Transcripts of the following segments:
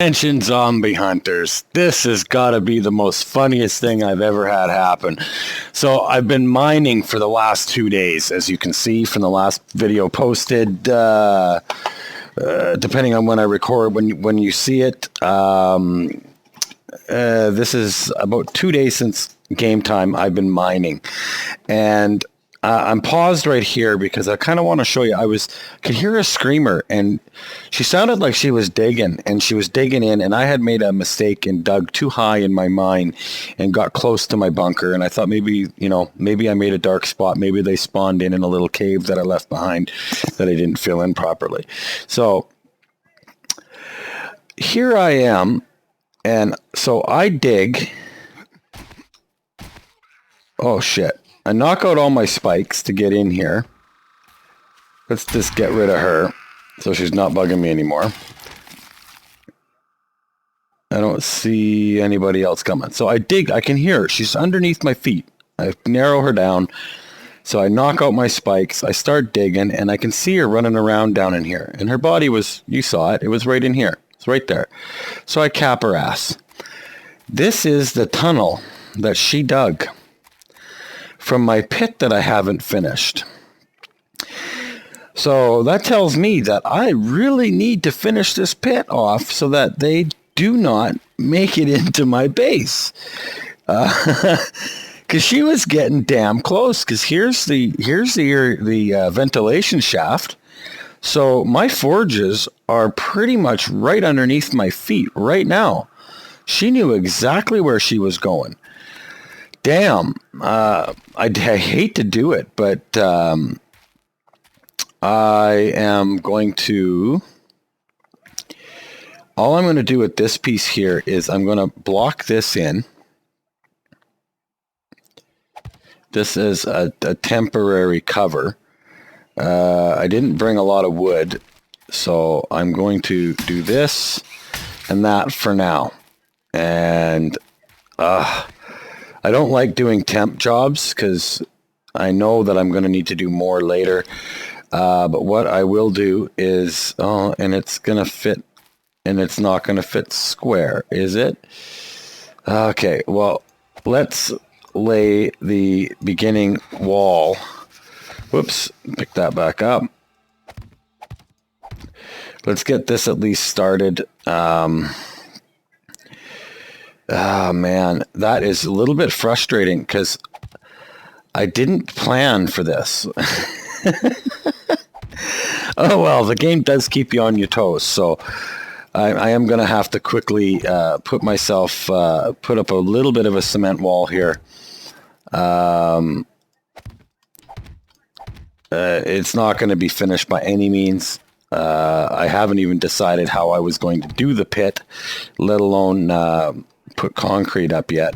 Attention zombie hunters, this has got to be the most funniest thing I've ever had happen. So I've been mining for the last 2 days, as you can see from the last video posted, depending on when I record, when you see it. This is about 2 days since game time. I've been mining, and I'm paused right here because I kind of want to show you. I could hear a screamer, and she sounded like she was digging, and she was digging in, and I had made a mistake and dug too high in my mine and got close to my bunker, and I thought maybe I made a dark spot. Maybe they spawned in a little cave that I left behind that I didn't fill in properly. So here I am, and so I dig. Oh, shit. I knock out all my spikes to get in here. Let's just get rid of her so she's not bugging me anymore. I don't see anybody else coming. So I dig. I can hear her. She's underneath my feet. I narrow her down. So I knock out my spikes. I start digging, and I can see her running around down in here. And her body was, you saw it. It was right in here. It's right there. So I cap her ass. This is the tunnel that she dug from my pit that I haven't finished. So that tells me that I really need to finish this pit off so that they do not make it into my base. Because she was getting damn close. Because here's the ventilation shaft. So my forges are pretty much right underneath my feet right now. She knew exactly where she was going. Damn, I hate to do it, but I am going to... All I'm going to do with this piece here is I'm going to block this in. This is a temporary cover. I didn't bring a lot of wood, so I'm going to do this and that for now. And... I don't like doing temp jobs because I know that I'm going to need to do more later. But what I will do is, and it's going to fit, and it's not going to fit square, is it? Okay, well, let's lay the beginning wall. Whoops, pick that back up. Let's get this at least started. Man, that is a little bit frustrating because I didn't plan for this. Oh, well, the game does keep you on your toes, so I am going to have to quickly put up a little bit of a cement wall here. It's not going to be finished by any means. I haven't even decided how I was going to do the pit, let alone... put concrete up yet,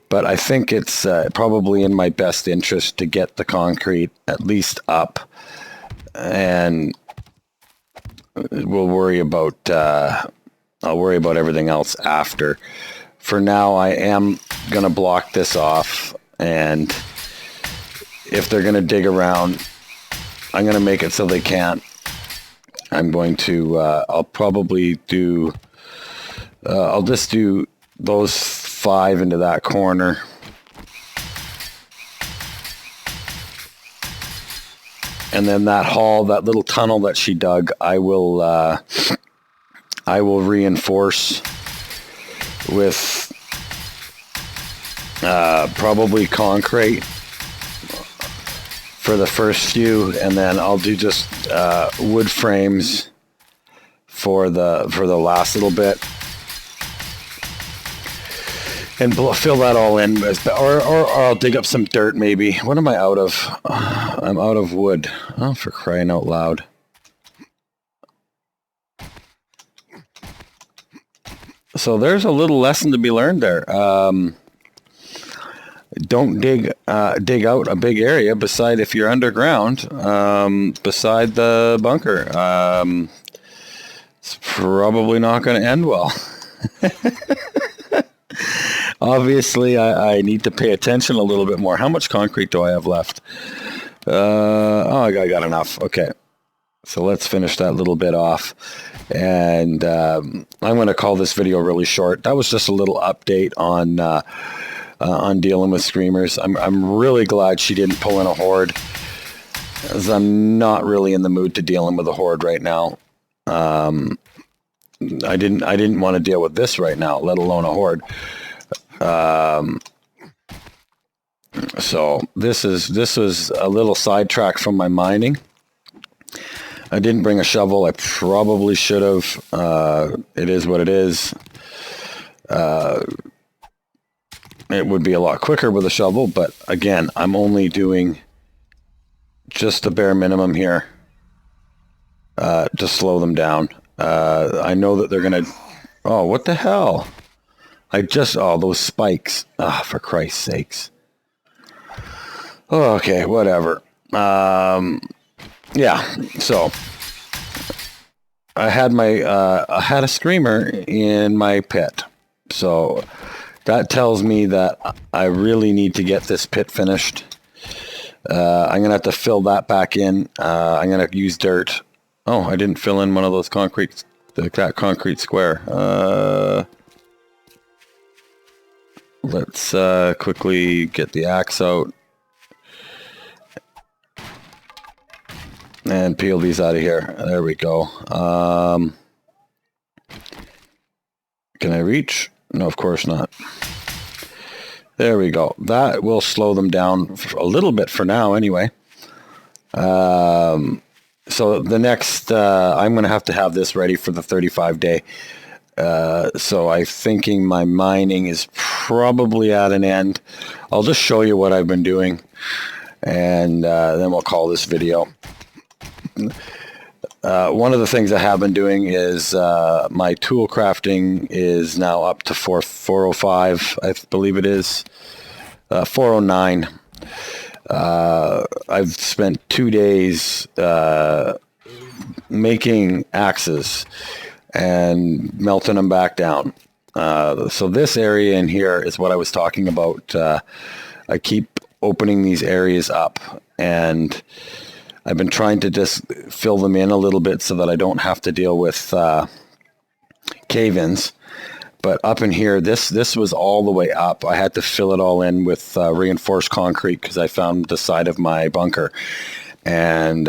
but I think it's probably in my best interest to get the concrete at least up, and we'll worry about I'll worry about everything else after. For now, I am gonna block this off, and if they're gonna dig around, I'm gonna make it so they can't. I'm going to I'll probably do I'll just do those 5 into that corner. And then that hall, that little tunnel that she dug, I will reinforce with probably concrete for the first few, and then I'll do just wood frames for the last little bit. And fill that all in, or I'll dig up some dirt maybe. What am I out of? I'm out of wood. Oh, for crying out loud. So there's a little lesson to be learned there. Don't dig out a big area beside, if you're underground, beside the bunker. It's probably not going to end well. Obviously, I need to pay attention a little bit more. How much concrete do I have left? I got enough. Okay. So let's finish that little bit off. And I'm going to call this video really short. That was just a little update on dealing with screamers. I'm really glad she didn't pull in a horde, as I'm not really in the mood to dealing with a horde right now. I didn't want to deal with this right now, let alone a horde. So this was a little sidetrack from my mining. I didn't bring a shovel. I probably should have. It is what it is. It would be a lot quicker with a shovel, but again, I'm only doing just the bare minimum here to slow them down. I know that they're going to... Oh, what the hell? Oh, those spikes. Ah, for Christ's sakes. Oh, okay, whatever. Yeah, so I had a screamer in my pit. So that tells me that I really need to get this pit finished. I'm going to have to fill that back in. I'm going to use dirt. Oh, I didn't fill in one of those that concrete square. Let's quickly get the axe out and peel these out of here. There we go. Can I reach? No, of course not. There we go. That will slow them down a little bit for now anyway. So the next, I'm going to have this ready for the 35 day. So I'm thinking my mining is probably at an end. I'll just show you what I've been doing, and then we'll call this video. One of the things I have been doing is my tool crafting is now up to 405, I believe it is, 409. I've spent 2 days making axes and melting them back down. So this area in here is what I was talking about. I keep opening these areas up, and I've been trying to just fill them in a little bit so that I don't have to deal with cave-ins. But up in here, this was all the way up. I had to fill it all in with reinforced concrete because I found the side of my bunker. And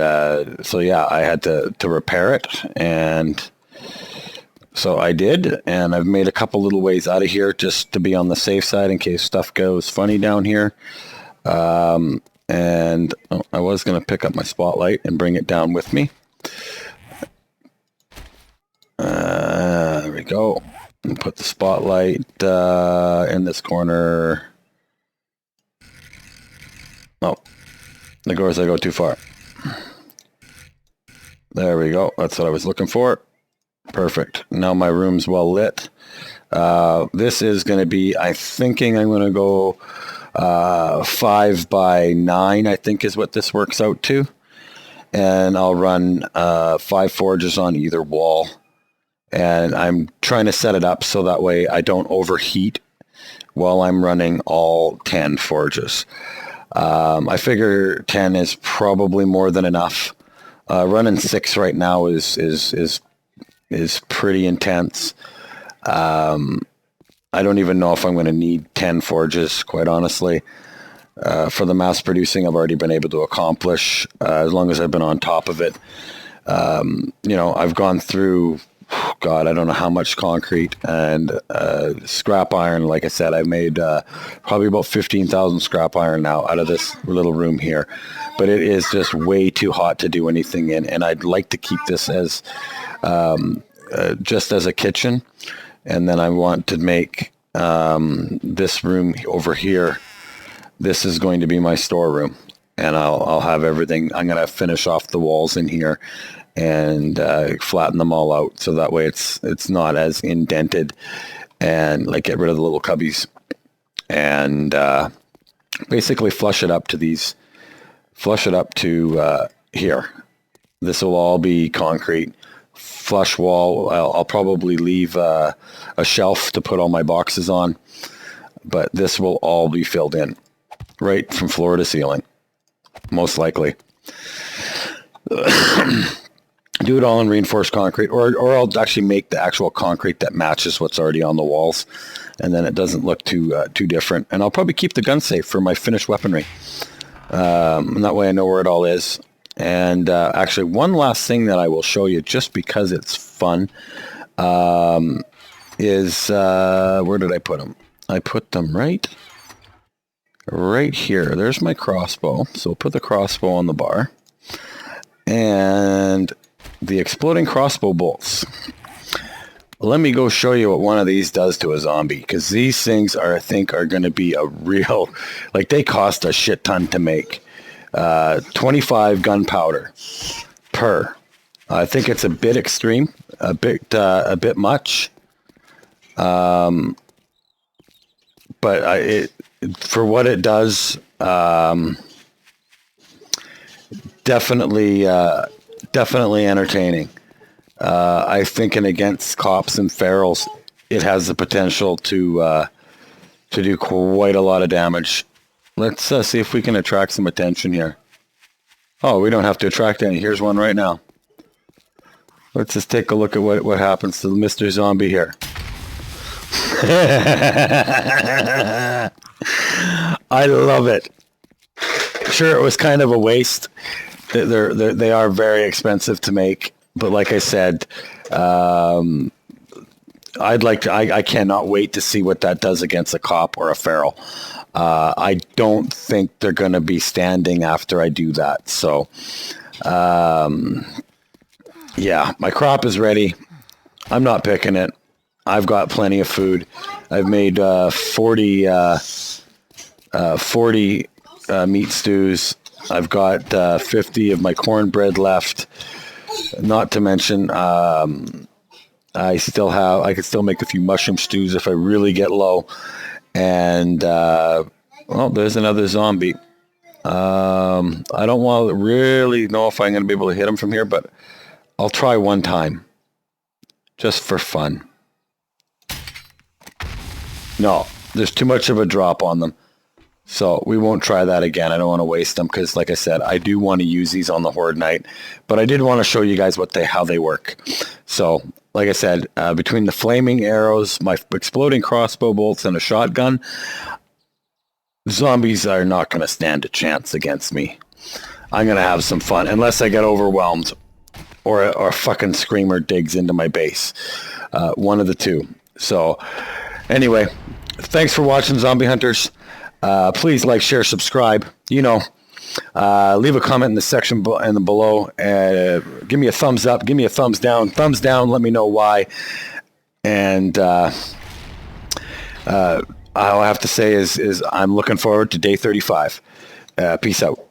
so, yeah, I had to repair it. And so I did. And I've made a couple little ways out of here just to be on the safe side in case stuff goes funny down here. And I was going to pick up my spotlight and bring it down with me. There we go. And put the spotlight in this corner. Oh, of course I go too far. There we go. That's what I was looking for. Perfect. Now my room's well lit. This is going to be, I'm thinking I'm going to go 5 by 9, I think is what this works out to. And I'll run 5 forges on either wall. And I'm trying to set it up so that way I don't overheat while I'm running all 10 forges. I figure 10 is probably more than enough. Running 6 right now is pretty intense. I don't even know if I'm going to need 10 forges, quite honestly. For the mass producing, I've already been able to accomplish as long as I've been on top of it. I've gone through, God, I don't know how much concrete and scrap iron. Like I said, I made probably about 15,000 scrap iron now out of this little room here. But it is just way too hot to do anything in, and I'd like to keep this as just as a kitchen. And then I want to make this room over here. This is going to be my storeroom, and I'll have everything. I'm going to finish off the walls in here and flatten them all out so that way it's not as indented, and like get rid of the little cubbies and basically flush it up to here. This will all be concrete. Flush wall. I'll probably leave a shelf to put all my boxes on, but this will all be filled in right from floor to ceiling, most likely. do it all in reinforced concrete, or I'll actually make the actual concrete that matches what's already on the walls, and then it doesn't look too different. And I'll probably keep the gun safe for my finished weaponry. And that way I know where it all is. And actually, one last thing that I will show you, just because it's fun, is where did I put them? I put them right here. There's my crossbow. So put the crossbow on the bar. And the exploding crossbow bolts. Let me go show you what one of these does to a zombie, because these things I think are going to be a real, like, they cost a shit ton to make. 25 gunpowder per. I think it's a bit extreme, a bit much. But for what it does, definitely entertaining. I think, and against cops and ferals, it has the potential to do quite a lot of damage. Let's see if we can attract some attention here. Oh, we don't have to attract any. Here's one right now. Let's just take a look at what happens to Mr. Zombie here. I love it. Sure, it was kind of a waste. They are very expensive to make, but like I said, I cannot wait to see what that does against a cop or a feral. I don't think they're going to be standing after I do that. So, yeah, my crop is ready. I'm not picking it. I've got plenty of food. I've made 40 meat stews. I've got 50 of my cornbread left. Not to mention, I could still make a few mushroom stews if I really get low. And, well, there's another zombie. I don't really know if I'm going to be able to hit him from here, but I'll try one time. Just for fun. No, there's too much of a drop on them. So we won't try that again. I don't want to waste them because, like I said, I do want to use these on the Horde Night. But I did want to show you guys how they work. So, like I said, between the flaming arrows, my exploding crossbow bolts, and a shotgun, zombies are not going to stand a chance against me. I'm going to have some fun, unless I get overwhelmed or a fucking screamer digs into my base. One of the two. So, anyway, thanks for watching, Zombie Hunters. Please like, share, subscribe. Leave a comment in the section below. Give me a thumbs up. Give me a thumbs down. Thumbs down. Let me know why. And all I have to say is I'm looking forward to day 35. Peace out.